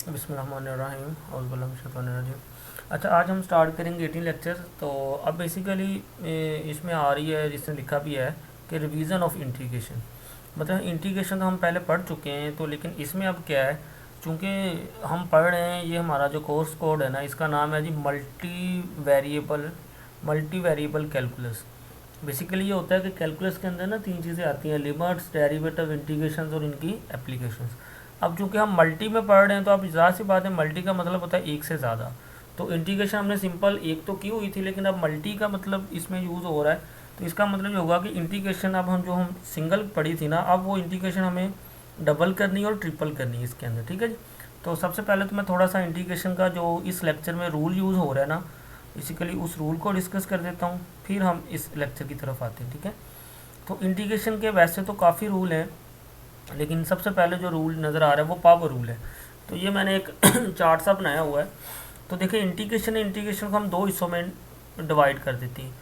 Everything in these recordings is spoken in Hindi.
बिस्मिल्लाहिर्रहमानिर्रहीम औज़ुबिल्लाहि। अच्छा, आज हम स्टार्ट करेंगे 18 लेक्चर। तो अब बेसिकली इसमें आ रही है, जिसने लिखा भी है कि रिवीजन ऑफ इंटीग्रेशन। मतलब इंटीग्रेशन तो हम पहले पढ़ चुके हैं, तो लेकिन इसमें अब क्या है, चूँकि हम पढ़ रहे हैं, ये हमारा जो कोर्स कोड है ना, इसका नाम है जी मल्टी वेरिएबल कैलकुलस। बेसिकली ये होता है कि कैलकुलस के अंदर ना तीन चीज़ें आती हैं: लिमिट्स, डेरिवेटिव, इंटीग्रेशन और इनकी एप्लीकेशंस। अब चूंकि हम मल्टी में पढ़ रहे हैं, तो अब ज़ाहिर सी बात है, मल्टी का मतलब होता है एक से ज़्यादा। तो इंटीग्रेशन हमने सिंपल एक तो की हुई थी, लेकिन अब मल्टी का मतलब इसमें यूज़ हो रहा है। तो इसका मतलब ये होगा कि इंटीग्रेशन अब हम सिंगल पढ़ी थी ना, अब वो इंटीग्रेशन हमें डबल करनी है और ट्रिपल करनी है इसके अंदर। ठीक है जी। तो सबसे पहले तो मैं थोड़ा सा इंटीग्रेशन का जो इस लेक्चर में रूल यूज़ हो रहा है ना, बेसिकली उस रूल को डिस्कस कर देता हूँ, फिर हम इस लेक्चर की तरफ आते हैं। ठीक है। तो इंटीग्रेशन के वैसे तो काफ़ी रूल हैं, लेकिन सबसे पहले जो रूल नज़र आ रहा है वो पावर रूल है। तो ये मैंने एक चार्ट सा बनाया हुआ है। तो देखिए, इंटीग्रेशन को हम दो हिस्सों में डिवाइड कर देते हैं।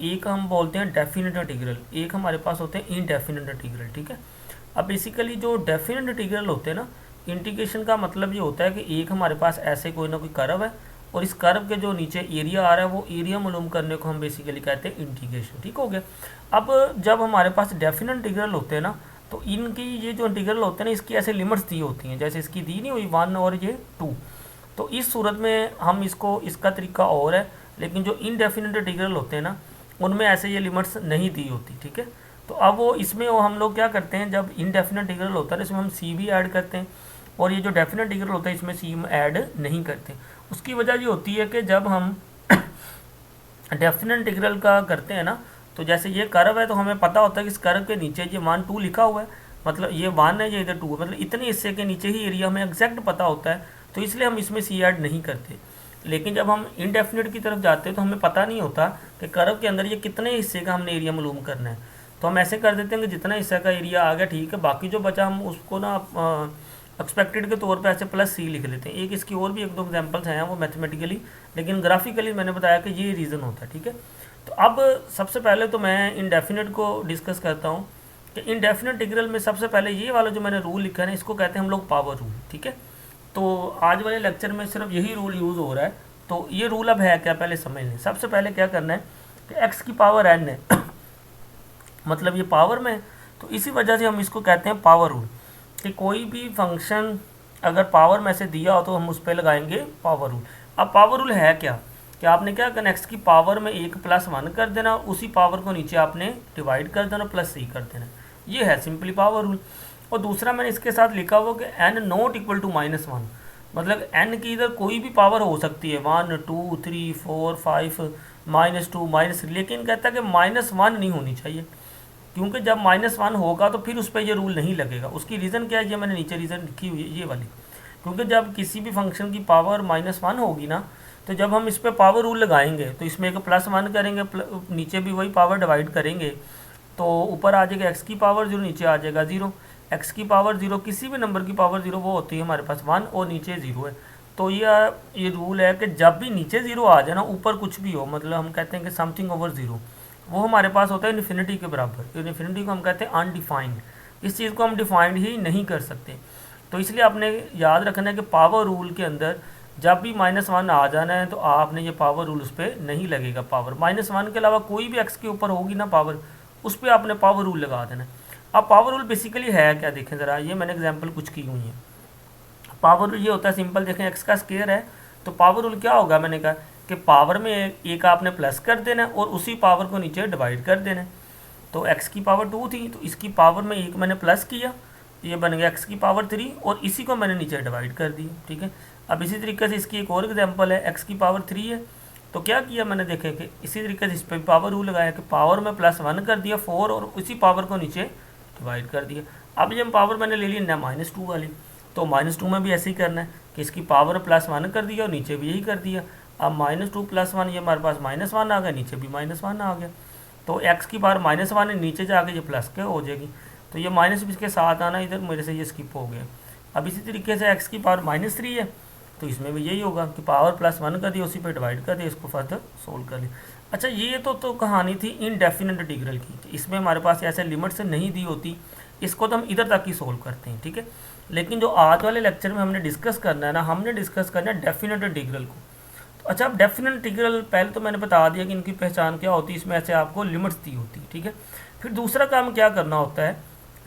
एक हम बोलते हैं डेफिनेट इंटीग्रल, एक हमारे पास होते हैं इनडेफिनेट इंटीग्रल। ठीक है। अब बेसिकली जो डेफिनेट इंटीग्रल होते हैं ना, इंटीग्रेशन का मतलब ये होता है कि एक हमारे पास ऐसे कोई ना कोई कर्व है, और इस कर्व के जो नीचे एरिया आ रहा है, वो एरिया मालूम करने को हम बेसिकली कहते हैं इंटीग्रेशन। ठीक हो गया। अब जब हमारे पास डेफिनेट इंटीग्रल होते हैं ना, तो इनकी ये जो इंटीग्रल होते हैं ना, इसकी ऐसे लिमिट्स दी होती हैं, जैसे इसकी दी नहीं हुई 1 और ये 2। तो इस सूरत में हम इसका तरीका और है, लेकिन जो इनडेफिनेट इंटीग्रल होते हैं ना, उनमें ऐसे ये लिमिट्स नहीं दी होती। ठीक है। तो अब वो इसमें वो हम लोग क्या करते हैं, जब इनडेफिनेट इंटीग्रल होता है इसमें हम सी भी ऐड करते हैं, और ये जो डेफिनेट इंटीग्रल होता है इसमें सी हम ऐड नहीं करते। उसकी वजह ये होती है कि जब हम डेफिनेट इंटीग्रल का करते हैं ना, तो जैसे ये कर्व है, तो हमें पता होता है कि इस कर्व के नीचे ये 1 2 लिखा हुआ है, मतलब ये 1 है, ये इधर 2 है, मतलब इतने हिस्से के नीचे ही एरिया हमें एग्जैक्ट पता होता है, तो इसलिए हम इसमें सी ऐड नहीं करते। लेकिन जब हम इनडेफिनेट की तरफ जाते हैं, तो हमें पता नहीं होता कि कर्व के अंदर ये कितने हिस्से का हमने एरिया मालूम करना है। तो हम ऐसे कर देते हैं कि जितना हिस्से का एरिया आ गया ठीक है, बाकी जो बचा हम उसको ना एक्सपेक्टेड के तौर पे ऐसे प्लस सी लिख लेते हैं। एक इसकी और भी एक दो एग्जांपल्स हैं वो मैथमेटिकली, लेकिन ग्राफिकली मैंने बताया कि ये रीज़न होता है। ठीक है। तो अब सबसे पहले तो मैं इनडेफिनेट को डिस्कस करता हूँ कि इनडेफिनेट इंटीग्रल में सबसे पहले ये वाला जो मैंने रूल लिखा है ना, इसको कहते हैं हम लोग पावर रूल। ठीक है। तो आज वाले लेक्चर में सिर्फ यही रूल यूज़ हो रहा है। तो ये रूल अब है क्या, पहले समझ लें। सबसे पहले क्या करना है कि एक्स की पावर एन है मतलब ये पावर में, तो इसी वजह से हम इसको कहते हैं पावर रूल, कि कोई भी फंक्शन अगर पावर में से दिया हो तो हम उस पर लगाएंगे पावर रूल। अब पावर रूल है क्या, कि आपने क्या करना, एक्स की पावर में एक प्लस 1 कर देना, उसी पावर को नीचे आपने डिवाइड कर देना, प्लस सी कर देना। ये है सिंपली पावर रूल। और दूसरा मैंने इसके साथ लिखा हुआ कि एन नॉट इक्वल टू -1, मतलब एन की इधर कोई भी पावर हो सकती है, 1 2 3 4 5 -2 -3, लेकिन कहता है कि -1 नहीं होनी चाहिए, क्योंकि जब -1 होगा तो फिर उस पर ये रूल नहीं लगेगा। उसकी रीज़न क्या है, ये मैंने नीचे रीज़न लिखी हुई है ये वाली। क्योंकि जब किसी भी फंक्शन की पावर -1 होगी ना, तो जब हम इस पर पावर रूल लगाएंगे, तो इसमें एक +1 करेंगे, नीचे भी वही पावर डिवाइड करेंगे, तो ऊपर आ जाएगा एक्स की पावर 0, नीचे आ जाएगा 0। एक्स की पावर 0, किसी भी नंबर की पावर 0 वो होती है हमारे पास 1, और नीचे 0 है। तो ये रूल है कि जब भी नीचे 0 आ जाए ना, ऊपर कुछ भी हो, मतलब हम कहते हैं कि समथिंग ओवर 0, वो हमारे पास होता है इन्फिनिटी के बराबर। इन्फिनिटी को हम कहते हैं अनडिफाइंड, इस चीज़ को हम डिफाइंड ही नहीं कर सकते। तो इसलिए आपने याद रखना है कि पावर रूल के अंदर जब भी -1 आ जाना है, तो आपने ये पावर रूल उस पर नहीं लगेगा। पावर -1 के अलावा कोई भी एक्स के ऊपर होगी ना पावर, उस पर आपने पावर रूल लगा देना है। अब पावर रूल बेसिकली है क्या, देखें ज़रा, ये मैंने एग्जाम्पल कुछ की हुई है। पावर रूल ये होता है सिंपल, देखें एक्स का स्क्वायर है, तो पावर रूल क्या होगा, मैंने कहा कि पावर में एक आपने प्लस कर देना और उसी पावर को नीचे डिवाइड कर देना। तो एक्स की पावर 2 थी, तो इसकी पावर में एक मैंने प्लस किया, ये बन गया एक्स की पावर 3, और इसी को मैंने नीचे डिवाइड कर दिया। ठीक है। अब इसी तरीके से इसकी एक और एग्जांपल है, एक्स की पावर 3 है, तो क्या किया मैंने, देखे कि इसी तरीके से इस पर पावर रूल लगाया कि पावर में +1 कर दिया 4, और उसी पावर को नीचे डिवाइड कर दिया। अब जब पावर मैंने ले ली ना -2 वाली, तो -2 में भी ऐसे ही करना है कि इसकी पावर +1 कर दिया और नीचे भी यही कर दिया। अब -2 + 1, ये हमारे पास -1 आ गया, नीचे भी -1 आ गया। तो एक्स की पावर -1 है, नीचे जाके ये प्लस के हो जाएगी, तो ये माइनस भी इसके साथ आना, इधर मेरे से ये स्किप हो गया। अब इसी तरीके से एक्स की पावर -3 है, तो इसमें भी यही होगा कि पावर +1 कर दिया, उसी पे डिवाइड कर दिया, इसको फर्दर सोल्व कर लिया। अच्छा, ये तो कहानी थी इनडेफिनेट इंटीग्रल की, इसमें हमारे पास ऐसे लिमिट्स नहीं दी होती, इसको तो हम इधर तक ही सोल्व करते हैं, ठीक है। लेकिन जो आज वाले लेक्चर में हमने डिस्कस करना है ना, हमने डिस्कस करना है डेफिनेट इंटीग्रल को। तो अच्छा, अब डेफिनेट इंटीग्रल पहले तो मैंने बता दिया कि इनकी पहचान क्या होती है, इसमें ऐसे आपको लिमिट्स दी होती है, ठीक है। फिर दूसरा काम क्या करना होता है,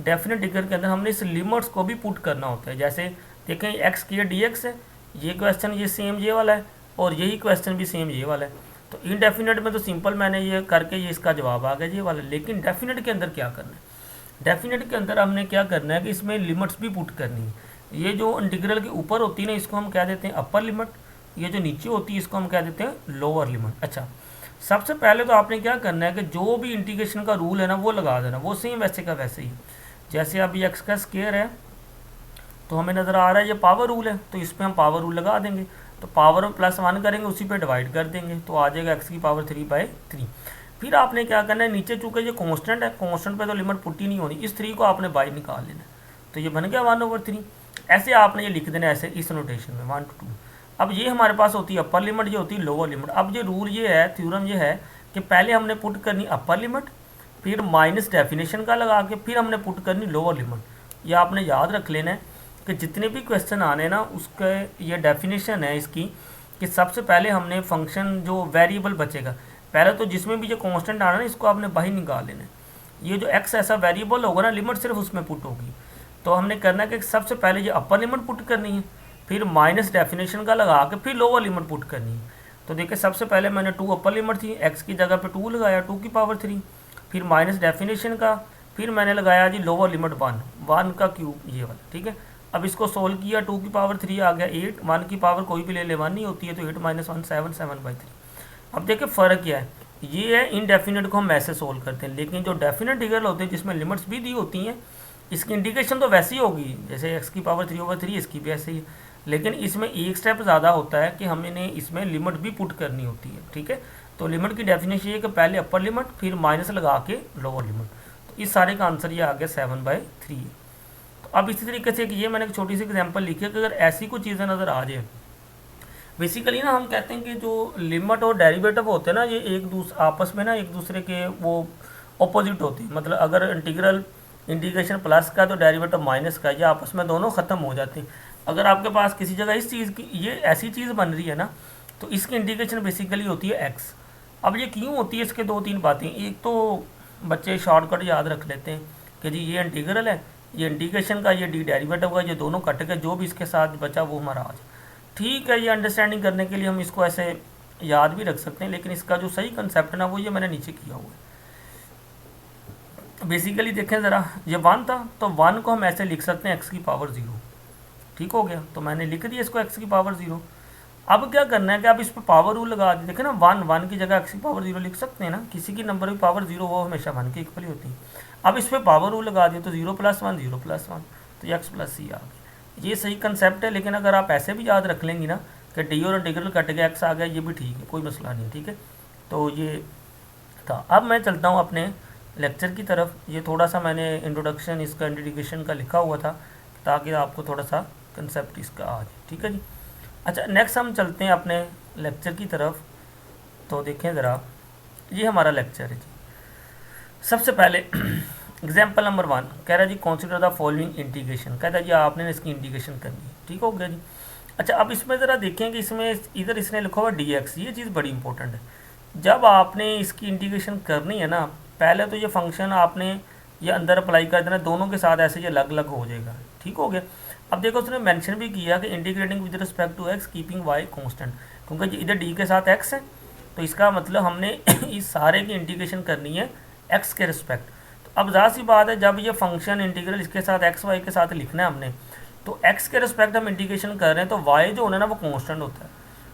डेफिनेट इंटीग्रल के अंदर हमने इस लिमिट्स को भी पुट करना होता है। जैसे देखें एक्स की डी एक्स है, ये क्वेश्चन ये सेम ये वाला है, और यही क्वेश्चन भी सेम ये वाला है। तो इनडेफिनेट में तो सिंपल मैंने ये करके ये इसका जवाब आ गया ये वाला। लेकिन डेफिनेट के अंदर क्या करना है, डेफिनेट के अंदर हमने क्या करना है कि इसमें लिमिट्स भी पुट करनी है। ये जो इंटीग्रल के ऊपर होती है ना, इसको हम कह देते हैं अपर लिमिट, ये जो नीचे होती है इसको हम कह देते हैं लोअर लिमिट। अच्छा, सबसे पहले तो आपने क्या करना है कि जो भी इंटीग्रेशन का रूल है ना वो लगा देना, वो सेम वैसे का वैसे ही। जैसे अभी एक्स का स्क्वायर है तो हमें नज़र आ रहा है ये पावर रूल है, तो इस पर हम पावर रूल लगा देंगे। तो पावर में +1 करेंगे, उसी पे डिवाइड कर देंगे, तो आ जाएगा एक्स की पावर 3/3। फिर आपने क्या करना है, नीचे चूँकि ये कांस्टेंट है, कांस्टेंट पे तो लिमिट पुट ही नहीं होनी, इस 3 को आपने बाई निकाल लेना, तो ये बन गया 1/3। ऐसे आपने ये लिख देना ऐसे इस नोटेशन में 1 to 2। अब ये हमारे पास होती है अपर लिमिट, ये होती है लोअर लिमिट। अब ये रूल ये है, थ्योरम ये है कि पहले हमने पुट करनी अपर लिमिट, फिर माइनस डेफिनेशन का लगा के फिर हमने पुट करनी लोअर लिमिट। ये आपने याद रख लेना है कि जितने भी क्वेश्चन आने ना उसका ये डेफिनेशन है इसकी, कि सबसे पहले हमने फंक्शन जो वेरिएबल बचेगा, पहले तो जिसमें भी जो कांस्टेंट आना ना इसको आपने बाहर निकाल लेना है। ये जो एक्स ऐसा वेरिएबल होगा ना, लिमिट सिर्फ उसमें पुट होगी। तो हमने करना है कि सबसे पहले ये अपर लिमिट पुट करनी है, फिर माइनस डेफिनेशन का लगा के फिर लोअर लिमिट पुट करनी है। तो देखिए सबसे पहले मैंने 2 अपर लिमिट थी, एक्स की जगह पे 2 लगाया 2 की पावर 3, फिर माइनस डेफिनेशन का, फिर मैंने लगाया जी लोअर लिमिट 1 का क्यूब ये वाला, ठीक है। अब इसको सोल्व किया, 2 की पावर 3 आ गया 8, 1 की पावर कोई भी ले ले 1 नहीं होती है, तो 8 - 1 7 7/3। अब देखिए फ़र्क क्या है, ये है इनडेफिनेट को हम ऐसे सोल्व करते हैं, लेकिन जो डेफिनेट इंटीग्रल होते हैं जिसमें लिमिट्स भी दी होती हैं, इसकी इंटीग्रेशन तो वैसी होगी जैसे एक्स की पावर 3/3, इसकी भी ऐसे ही। लेकिन इसमें एक स्टेप ज़्यादा होता है कि हमने इसमें लिमिट भी पुट करनी होती है, ठीक है। तो लिमिट की डेफिनेशन ये कि पहले अपर लिमिट फिर माइनस लगा के लोअर लिमिट। तो इस सारे का आंसर ये आ गया 7/3। तो अब इसी तरीके से कि ये मैंने एक छोटी सी एग्जांपल लिखी है कि अगर ऐसी कुछ चीज़ें नज़र आ जाए, बेसिकली ना हम कहते हैं कि जो लिमिट और डेरिवेटिव होते हैं ना, ये एक दूसरे आपस में ना एक दूसरे के वो ऑपोजिट होती है। मतलब अगर इंटीग्रेशन प्लस का तो डेरिवेटिव माइनस का, ये आपस में दोनों ख़त्म हो जाते हैं। अगर आपके पास किसी जगह इस चीज़ की ये ऐसी चीज़ बन रही है ना, तो इसकी इंटीग्रेशन बेसिकली होती है एक्स। अब ये क्यों होती है, इसके 2-3 बातें। एक तो बच्चे शॉर्टकट याद रख लेते हैं कि जी ये इंटीग्रल है, ये इंटीग्रेशन का, ये डी डेरिवेटिव का, ये दोनों कट के जो भी इसके साथ बचा वो हमारा आज। ठीक है, ये अंडरस्टैंडिंग करने के लिए हम इसको ऐसे याद भी रख सकते हैं, लेकिन इसका जो सही कंसेप्ट है ना वो ये मैंने नीचे किया हुआ है। बेसिकली देखें ज़रा, ये 1 था तो 1 को हम ऐसे लिख सकते हैं एक्स की पावर 0, ठीक हो गया। तो मैंने लिख दिया इसको एक्स की पावर 0। अब क्या करना है कि आप इस पर पावर रूल लगा दें। देखें ना 1 की जगह एक्स की पावर 0 लिख सकते हैं ना, किसी की नंबर की पावर 0 वो हमेशा 1 के इक्वल ही होती है। अब इस पर पावर रूल लगा दिए तो 0 + 1 0 + 1, तो एक्स प्लस सी आ गया। ये सही कंसेप्ट है, लेकिन अगर आप ऐसे भी याद रख लेंगी ना कि डी और इंटीग्रल कट गया एक्स आ गया, ये भी ठीक है, कोई मसला नहीं, ठीक है। तो ये था। अब मैं चलता हूँ अपने लेक्चर की तरफ। ये थोड़ा सा मैंने इंट्रोडक्शन इसका इंट्रोडक्शन का लिखा हुआ था ताकि आपको थोड़ा सा कंसेप्ट इसका आ जाए, ठीक है जी। अच्छा, नेक्स्ट हम चलते हैं अपने लेक्चर की तरफ। तो देखें ज़रा, ये हमारा लेक्चर है जी। सबसे पहले एग्जाम्पल नंबर 1 कह रहा है जी कंसीडर द फॉलोइंग इंटीग्रेशन। कहता है जी आपने इसकी इंटीग्रेशन करनी है, ठीक हो गया जी। अच्छा, अब इसमें ज़रा देखें कि इसमें इधर इसने लिखा हुआ dx, ये चीज़ बड़ी इंपॉर्टेंट है। जब आपने इसकी इंटीग्रेशन करनी है ना, पहले तो ये फंक्शन आपने ये अंदर अप्लाई कर देना, दोनों के साथ ऐसे ये अलग अलग हो जाएगा, ठीक हो गया। अब देखो उसने मेंशन भी किया कि integrating with respect to x keeping y constant, क्योंकि इधर डी के साथ एक्स है, तो इसका मतलब हमने इस सारे की इंटीग्रेशन करनी है एक्स के रिस्पेक्ट। तो अब ज़ाहिर सी बात है, जब ये फंक्शन इंटीग्रल इसके साथ एक्स वाई के साथ लिखना है हमने, तो एक्स के रिस्पेक्ट हम इंटीग्रेशन कर रहे हैं, तो वाई जो होना है ना वो कांस्टेंट होता है।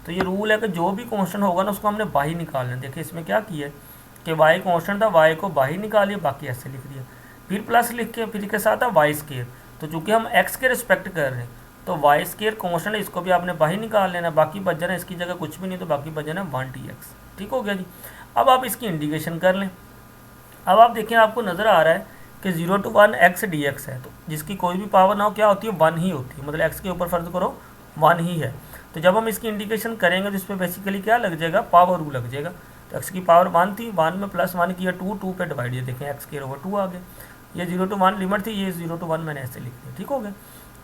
तो ये रूल है कि जो भी कांस्टेंट होगा ना उसको हमने बाहर निकालना है। देखिए इसमें क्या किया है कि वाई कांस्टेंट था, वाई को बाहर निकालिए, बाकी ऐसे लिख दिया, फिर प्लस लिख के फिर के साथ था वाई स्क्वायर। तो चूँकि हम एक्स के रिस्पेक्ट कर रहे हैं तो वाई स्क्वायर कांस्टेंट है, इसको भी आपने बाहर निकाल लेना, बाकी बच जाना इसकी जगह कुछ भी नहीं, तो बाकी बच जाना 1dx, ठीक हो गया जी। अब आप इसकी इंटीग्रेशन कर लें। अब आप देखें, आपको नज़र आ रहा है कि 0 to 1 x dx है, तो जिसकी कोई भी पावर ना हो क्या होती है 1 ही होती है, मतलब x के ऊपर फर्ज करो 1 ही है। तो जब हम इसकी इंटीग्रेशन करेंगे तो इस पर बेसिकली क्या लग जाएगा, पावर रूल लग जाएगा। तो x की पावर 1 थी, 1 में +1 किया 2 पे डिवाइड, ये देखें x² / 2 आ गया। ये 0 to 1 लिमिट थी, ये 0 to 1 मैंने ऐसे लिख दिया, ठीक हो गया।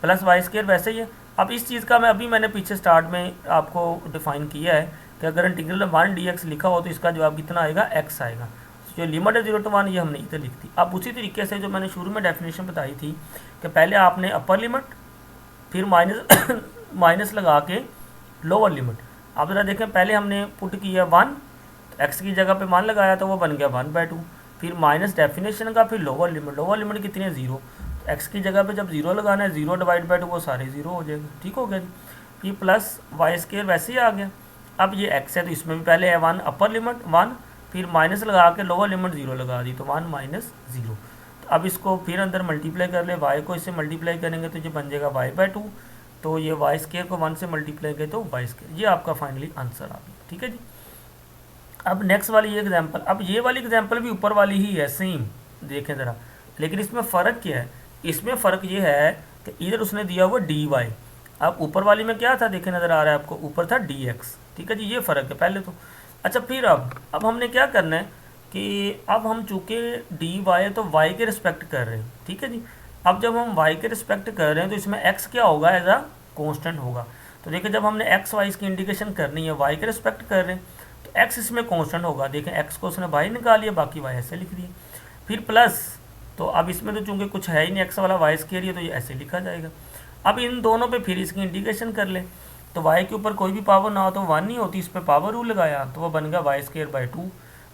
प्लस वाई स्केयर वैसे ही है। अब इस चीज़ का मैंने पीछे स्टार्ट में आपको डिफाइन किया है कि अगर इंटीग्रल 1 dx लिखा हो तो इसका जवाब कितना आएगा, x आएगा। जो लिमिट है 0 to 1 ये हमने इधर लिख दी। अब उसी तरीके से जो मैंने शुरू में डेफिनेशन बताई थी कि पहले आपने अपर लिमिट, फिर माइनस माइनस लगा के लोअर लिमिट। आप ज़रा देखें, पहले हमने पुट किया 1, तो x की जगह पे 1 लगाया तो वो बन गया 1/2, फिर माइनस डेफिनेशन का, फिर लोअर लिमिट कितनी है 0, तो x की जगह पे जब 0 लगाना है 0/2 वो सारे 0 हो जाएगा, ठीक हो गया जी। फिर प्लस वाई स्केयर वैसे ही आ गया। अब ये x है तो इसमें भी पहले है 1 अपर लिमिट 1, फिर माइनस लगा के लोअर लिमिट 0 लगा दी तो 1 - 0। तो अब इसको फिर अंदर मल्टीप्लाई कर ले, y को इससे मल्टीप्लाई करेंगे तो ये बन जाएगा y/2, तो ये वाई स्केयर को 1 से मल्टीप्लाई करें तो वाई स्केयर, ये आपका फाइनली आंसर आ गया, ठीक है जी। अब नेक्स्ट वाली ये एग्जांपल, अब ये वाली एग्जांपल भी ऊपर वाली ही है सेम, देखें ज़रा, लेकिन इसमें फ़र्क क्या है, इसमें फ़र्क ये है कि इधर उसने दिया हुआ dy, अब ऊपर वाली में क्या था, देखें नज़र आ रहा है आपको, ऊपर था dx, ठीक है जी, ये फ़र्क है पहले तो। अच्छा फिर अब हमने क्या करना है कि अब हम चूँकि dy तो y के रिस्पेक्ट कर रहे हैं, ठीक है जी। अब जब हम y के रिस्पेक्ट कर रहे हैं तो इसमें x क्या होगा, एज अ कॉन्स्टेंट होगा। तो देखिए जब हमने x y की इंडिकेशन करनी है, y के रिस्पेक्ट कर रहे हैं तो x इसमें कांस्टेंट होगा। देखें x को उसने y निकाल लिया, बाकी y ऐसे लिख दिए। फिर प्लस, तो अब इसमें तो चूंकि कुछ है ही नहीं, x वाला वाई स्केयर है तो ये ऐसे लिखा जाएगा। अब इन दोनों पे फिर इसकी इंटीग्रेशन कर ले, तो y के ऊपर कोई भी पावर ना हो तो 1 नहीं होती, इस पर पावर रूल लगाया तो वो बन गया y²/2।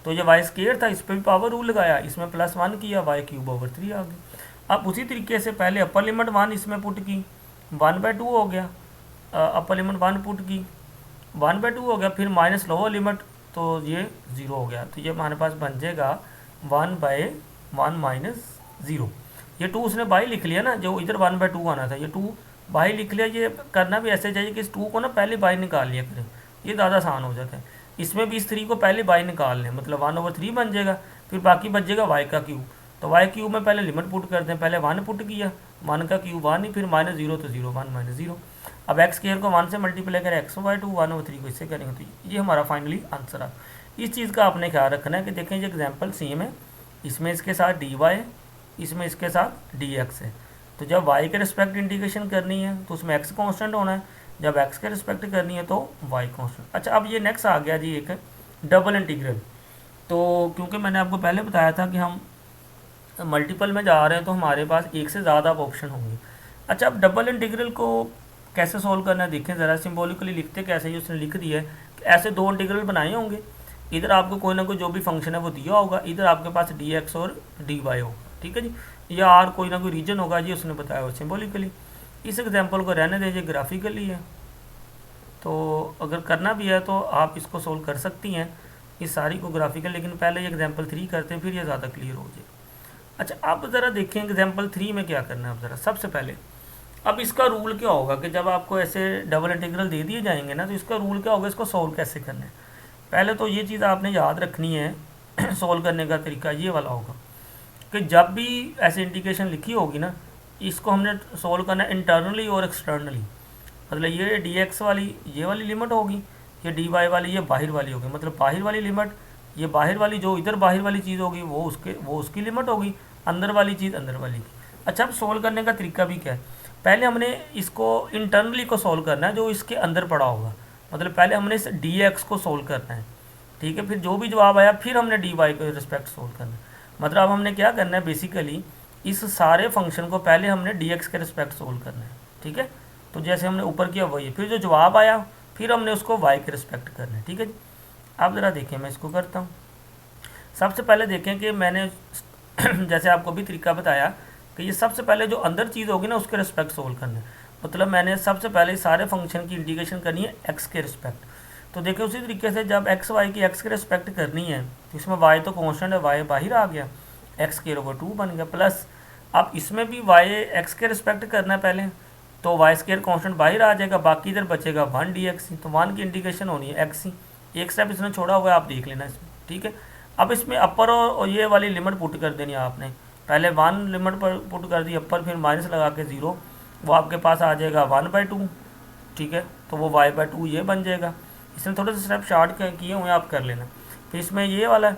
तो ये y स्केयर था, इस पर भी पावर रूल लगाया, इसमें +1 किया, y³/3 आ गया। अब उसी तरीके से पहले अपर लिमिट 1 इसमें पुट की, 1/2 हो गया, अपर लिमिट 1 पुट की 1/2 हो गया, फिर माइनस लोअर लिमिट तो ये 0 हो गया, तो ये हमारे पास बन जाएगा 1/1 - 0। ये 2 उसने बाई लिख लिया ना, जो इधर 1/2 आना था, ये 2 बाई लिख लिया। ये करना भी ऐसे चाहिए कि इस 2 को ना पहले बाई निकाल लिया करें, ये ज़्यादा आसान हो जाता है। इसमें भी इस 3 को पहले बाई निकाल लें, मतलब 1/3 बन जाएगा, फिर बाकी बच जाएगा y³ तो y³ में पहले लिमिट पुट करते हैं, पहले 1 पुट किया, 1 का क्यूब 1 ही, फिर -0 तो 0, 1 - 0। अब x स्क्वायर को 1 से मल्टीप्लाई करें, x/2, 1/3 को इससे करेंगे तो ये हमारा फाइनली आंसर आ। इस चीज़ का आपने ख्याल रखना है कि देखें ये एग्जांपल सेम है, इसमें इसके साथ dy है, इसमें इसके साथ dx है। तो जब y के रिस्पेक्ट इंटीग्रेशन करनी है तो उसमें x कांस्टेंट होना है, जब x के रिस्पेक्ट करनी है तो y कांस्टेंट। अच्छा अब ये नेक्स्ट आ गया जी एक डबल इंटीग्रल। तो क्योंकि मैंने आपको पहले बताया था कि हम मल्टीपल में जा रहे हैं तो हमारे पास एक से ज़्यादा ऑप्शन होंगे। अच्छा अब डबल इंटीग्रल को कैसे सॉल्व करना है, देखें ज़रा, सिंबॉलिकली लिखते कैसे, ही उसने लिख दिया है कि ऐसे 2 इंटीग्रल बनाए होंगे, इधर आपको कोई ना कोई जो भी फंक्शन है वो दिया होगा, इधर आपके पास dx और dy होगा, ठीक है जी, या आर कोई ना कोई रीजन होगा, ये उसने बताया हो सिंबॉलिकली। इस एग्जाम्पल को रहने दीजिए, ग्राफिकली है, तो अगर करना भी है तो आप इसको सोल्व कर सकती हैं इस सारी को ग्राफिकल, लेकिन पहले ये एग्जाम्पल 3 करते हैं, फिर ये ज़्यादा क्लियर हो जाए। अच्छा अब ज़रा देखें एग्जाम्पल 3 में क्या करना है। अब ज़रा सबसे पहले अब इसका रूल क्या होगा कि जब आपको ऐसे डबल इंटीग्रल दे दिए जाएंगे ना, तो इसका रूल क्या होगा, इसको सोल्व कैसे करना है। पहले तो ये चीज़ आपने याद रखनी है सोल्व करने का तरीका ये वाला होगा कि जब भी ऐसे इंटीग्रेशन लिखी होगी ना, इसको हमने सोल्व करना है इंटरनली और एक्सटर्नली। मतलब ये dx वाली ये वाली लिमिट होगी, ये dy वाली ये बाहर वाली होगी, मतलब बाहर वाली लिमिट, ये बाहर वाली जो इधर बाहर वाली चीज़ होगी वो उसकी लिमिट होगी, अंदर वाली चीज़ अंदर वाली की। अच्छा अब सोल्व करने का तरीका भी क्या है, पहले हमने इसको इंटरनली को सोल्व करना है जो इसके अंदर पड़ा होगा, मतलब पहले हमने इस dx को सोल्व करना है, ठीक है, फिर जो भी जवाब आया फिर हमने dy को रिस्पेक्ट सोल्व करना है। मतलब अब हमने क्या करना है, बेसिकली इस सारे फंक्शन को पहले हमने dx के रिस्पेक्ट सोल्व करना है, ठीक है। तो जैसे हमने ऊपर किया वही, फिर जो जवाब आया फिर हमने उसको y के रिस्पेक्ट करना है, ठीक है जी। अब ज़रा देखें, मैं इसको करता हूँ। सबसे पहले देखें कि मैंने जैसे आपको भी तरीका बताया कि ये सबसे पहले जो अंदर चीज़ होगी ना उसके रिस्पेक्ट सोल्व करना है, मतलब मैंने सबसे पहले सारे फंक्शन की इंटीग्रेशन करनी है x के रिस्पेक्ट। तो देखिए उसी तरीके से जब x y की x के रिस्पेक्ट करनी है तो इसमें y तो कॉन्स्टेंट है, y बाहर आ गया, x² बन गया, प्लस अब इसमें भी y x के रिस्पेक्ट करना है पहले, तो y² कॉन्स्टेंट बाहर आ जाएगा, बाकी इधर बचेगा 1 dx, तो 1 की इंटीग्रेशन होनी है x ही, एक स्टेप इसने छोड़ा हुआ है, आप देख लेना इसमें, ठीक है। अब इसमें अपर और ये वाली लिमिट पुट कर देनी है आपने, पहले 1 लिमिट पर पुट कर दी अपर, फिर माइनस लगा के 0, वो आपके पास आ जाएगा 1/2, ठीक है, तो वो y/2 ये बन जाएगा। इसमें थोड़े से स्टेप शार्ट किए हुए आप कर लेना। फिर इसमें ये वाला है,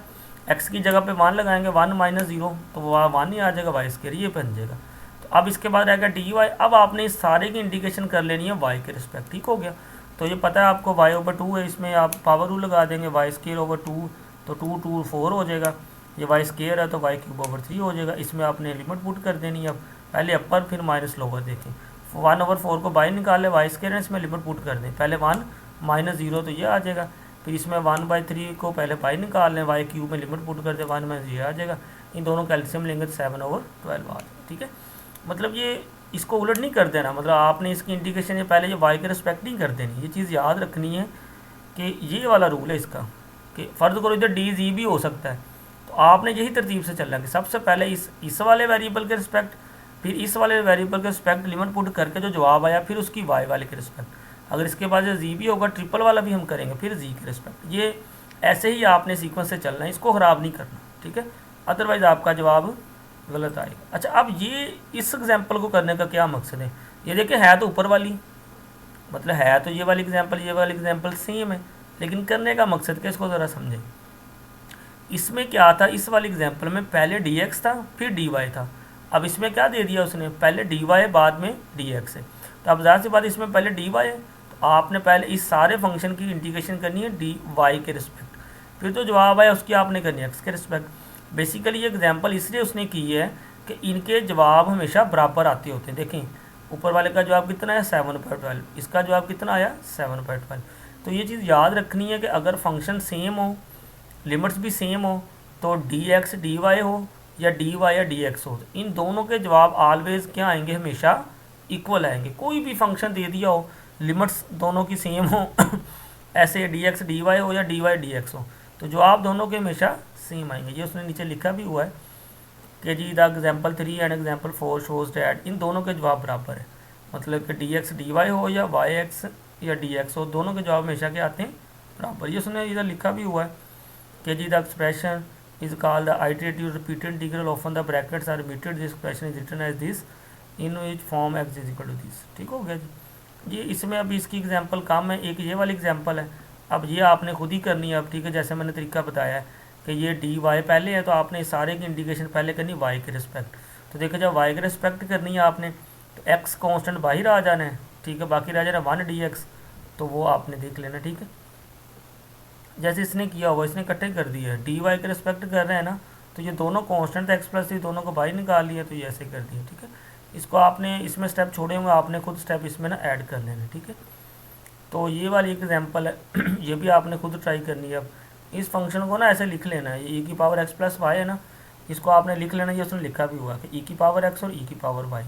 एक्स की जगह पे 1 लगाएंगे, 1 माइनस 0 तो वह 1 ही आ जाएगा, वाई स्क्वायर ये बन जाएगा। तो अब इसके बाद रहेगा डी वाई। अब आपने इस सारे की इंटीग्रेशन कर लेनी है वाई के रिस्पेक्ट, ठीक हो गया। तो ये पता है आपको y/2 है, इसमें आप पावर रूल लगा देंगे, y²/2 तो 2 2 4 हो जाएगा। ये y² है तो y³ हो जाएगा। इसमें आपने लिमिट पुट कर देनी है। अब पहले अपर फिर माइनस लोअर, देखें 1/4 को बाई निकाले, y² है इसमें लिमिट पुट कर दें, पहले 1 माइनस 0 तो ये आ जाएगा। फिर इसमें 1/3 को पहले बाई निकाल लें, y³ में लिमिट पुट कर दें, 1 माइनस ये आ जाएगा। इन दोनों कैल्शियम लेंगे तो 7/12 आ जाएगा, ठीक है। मतलब ये इसको उलट नहीं कर देना, मतलब आपने इसकी इंटीग्रेशन ये पहले ये वाई के रिस्पेक्ट नहीं कर देनी। ये चीज़ याद रखनी है कि ये वाला रूल है इसका, कि फ़र्ज़ करो इधर डी जी भी हो सकता है, तो आपने यही तरतीब से चलना कि सबसे पहले इस वाले वेरिएबल के रिस्पेक्ट, फिर इस वाले वेरिएबल के रिस्पेक्ट लिमिट पुट करके जो जवाब आया फिर उसकी वाई वाले के रिस्पेक्ट। अगर इसके बाद जी भी होगा ट्रिपल वाला भी हम करेंगे, फिर जी के रिस्पेक्ट। ये ऐसे ही आपने सीक्वेंस से चलना है, इसको ख़राब नहीं करना, ठीक है, अदरवाइज़ आपका जवाब गलत आएगा। अच्छा, अब ये इस एग्जाम्पल को करने का क्या मकसद है, ये देखिए है तो ऊपर वाली, मतलब है तो ये वाली एग्जाम्पल सेम है, लेकिन करने का मकसद क्या, इसको ज़रा समझें। इसमें क्या था, इस वाली एग्जाम्पल में पहले dx था फिर dy था। अब इसमें क्या दे दिया उसने, पहले dy बाद में dx है। तो अब ज़ाहिर सी बात इसमें पहले dy है, तो आपने पहले इस सारे फंक्शन की इंटीग्रेशन करनी है dy के रिस्पेक्ट, फिर जो जवाब आया उसकी आपने करनी है x के रिस्पेक्ट। बेसिकली ये एग्जाम्पल इसलिए उसने की है कि इनके जवाब हमेशा बराबर आते होते हैं। देखें ऊपर वाले का जवाब कितना है 7/12, इसका जवाब कितना आया 7/12। तो ये चीज़ याद रखनी है कि अगर फंक्शन सेम हो, लिमिट्स भी सेम हो, तो dx dy हो या dy या dx हो, तो इन दोनों के जवाब ऑलवेज क्या आएंगे, हमेशा इक्वल आएंगे। कोई भी फंक्शन दे दिया हो, लिमिट्स दोनों की सेम हो ऐसे dx dy हो या dy dx हो, तो जवाब दोनों के हमेशा सेम आएंगे। ये उसने नीचे लिखा भी हुआ है कि जी the example 3 and example 4 shows that इन दोनों के जवाब बराबर है, मतलब कि dx dy हो या yx या dx हो, दोनों के जवाब हमेशा के आते हैं बराबर। ये उसने इधर लिखा भी हुआ है कि जी the expression is called the iterative repeated integral, often the brackets are repeated, this expression is written as this in which form x is equal to this, ठीक हो गया जी। ये इसमें अभी इसकी एग्जाम्पल कम है, एक ये वाली एग्जाम्पल है। अब ये आपने खुद ही करनी है अब, ठीक है, जैसे मैंने तरीका बताया है कि ये dy पहले है, तो आपने सारे की इंटीग्रेशन पहले करनी y के रिस्पेक्ट। तो देखो जब y के रिस्पेक्ट करनी है आपने, तो x कांस्टेंट बाहर आ जाना है, ठीक है, बाकी रह जाना 1 dx, तो वो आपने देख लेना, ठीक है। जैसे इसने किया हुआ, इसने इकट्ठे कर दिया है, dy के रिस्पेक्ट कर रहे हैं ना, तो ये दोनों कांस्टेंट x प्लस थी, दोनों को बाहर निकाल लिया, तो ये ऐसे कर दिया, ठीक है। इसको आपने इसमें स्टेप छोड़े होंगे, आपने खुद स्टेप इसमें ना ऐड कर लेना, ठीक है। तो ये वाली एक एग्जाम्पल है ये भी आपने खुद ट्राई करनी है। अब इस फंक्शन को ना ऐसे लिख लेना है, ये e की पावर x प्लस वाई है ना, इसको आपने लिख लेना, ये उसने लिखा भी हुआ कि e की पावर x और e की पावर y,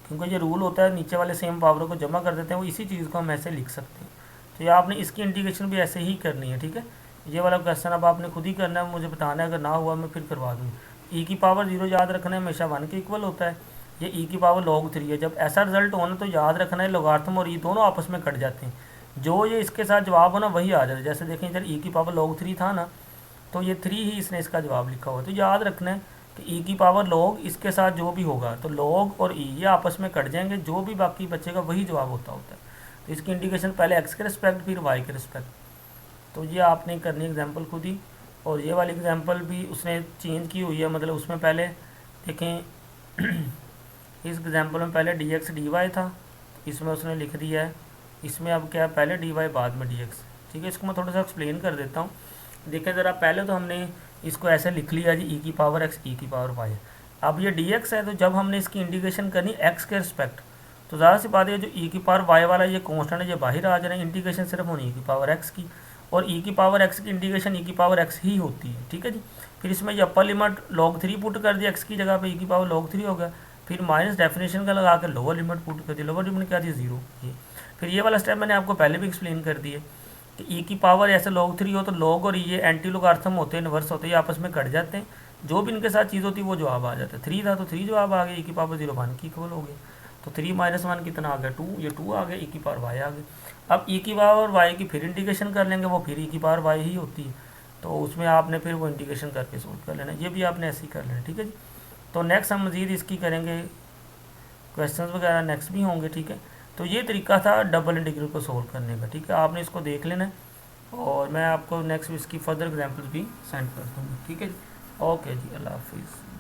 क्योंकि ये रूल होता है नीचे वाले सेम पावरों को जमा कर देते हैं, वो इसी चीज़ को हम ऐसे लिख सकते हैं। तो ये आपने इसकी इंटीग्रेशन भी ऐसे ही करनी है, ठीक है। ये वाला क्वेश्चन अब आपने खुद ही करना है, मुझे बताना है, अगर ना हुआ मैं फिर करवा दूँगी। e की पावर 0 याद रखना है, हमेशा 1 के इक्वल होता है। ये e की पावर log 3 है, जब ऐसा रिजल्ट हो ना तो याद रखना है लॉगरिथम और e दोनों आपस में कट जाते हैं, जो ये इसके साथ जवाब हो ना वही आ जाता है। जैसे देखें इधर e की पावर log 3 था ना, तो ये 3 ही इसने इसका जवाब लिखा हुआ है। तो याद रखना है कि e की पावर log इसके साथ जो भी होगा, तो log और e ये आपस में कट जाएंगे, जो भी बाकी बचेगा वही जवाब होता है। तो इसकी इंटीग्रेशन पहले x के रिस्पेक्ट फिर y के रिस्पेक्ट, तो ये आपने करनी एग्जाम्पल खुद ही। और ये वाली एग्जाम्पल भी उसने चेंज की हुई है, मतलब उसमें पहले देखें इस एग्जाम्पल में पहले dx dy था, तो इसमें उसने लिख दिया है, इसमें अब क्या है पहले dy बाद में dx, ठीक है। इसको मैं थोड़ा सा एक्सप्लेन कर देता हूँ। देखें ज़रा, पहले तो हमने इसको ऐसे लिख लिया जी e की पावर x e की पावर y। अब ये dx है, तो जब हमने इसकी इंटीग्रेशन करनी x के रिस्पेक्ट, तो ज़्यादा सी बात है जो e की पावर y वाला ये कॉन्स्टेंट है, ये बाहर आ जाना है, इंटीग्रेशन सिर्फ होनी e की पावर x की, और e की पावर x की इंटीग्रेशन e की पावर x ही होती है, ठीक है जी। फिर इसमें ये अपर लिमिट log 3 पुट कर दिया x की जगह पे, e की पावर log 3 हो गया। फिर माइनस डेफिनेशन का लगा कर लोअर लिमिट पुट कर दी, लोअर लिमिट क्या थी 0 ये। फिर ये वाला स्टेप मैंने आपको पहले भी एक्सप्लेन कर दिए कि e की पावर ऐसे log 3 हो तो log और ये एंटी लोगारिथम होते हैं, इन्वर्स होते हैं, ये आपस में कट जाते हैं, जो भी इनके साथ चीज़ होती है वो जवाब आ जाता है। 3 था तो 3 जवाब आ गया, e की पावर 0 1 की इक्वल हो गया, तो 3 माइनस 1 कितना आ गया 2, ये 2 आ गया, e की पावर y आ गई। अब e की पावर y की फिर इंटीग्रेशन कर लेंगे, वो फिर e की पावर y ही होती है, तो उसमें आपने फिर वो इंटीग्रेशन करके सोल्व कर लेना, ये भी आपने ऐसे ही कर लेना, ठीक है जी। तो नेक्स्ट हम मज़ीद इसकी करेंगे, क्वेश्चंस वगैरह नेक्स्ट भी होंगे, ठीक है। तो ये तरीका था डबल इंटीग्रल को सोल्व करने का, ठीक है। आपने इसको देख लेना है और मैं आपको नेक्स्ट इसकी फर्दर एग्जांपल्स भी सेंड कर दूँगा। ठीक है जी, ओके जी, अल्लाह हाफिज़।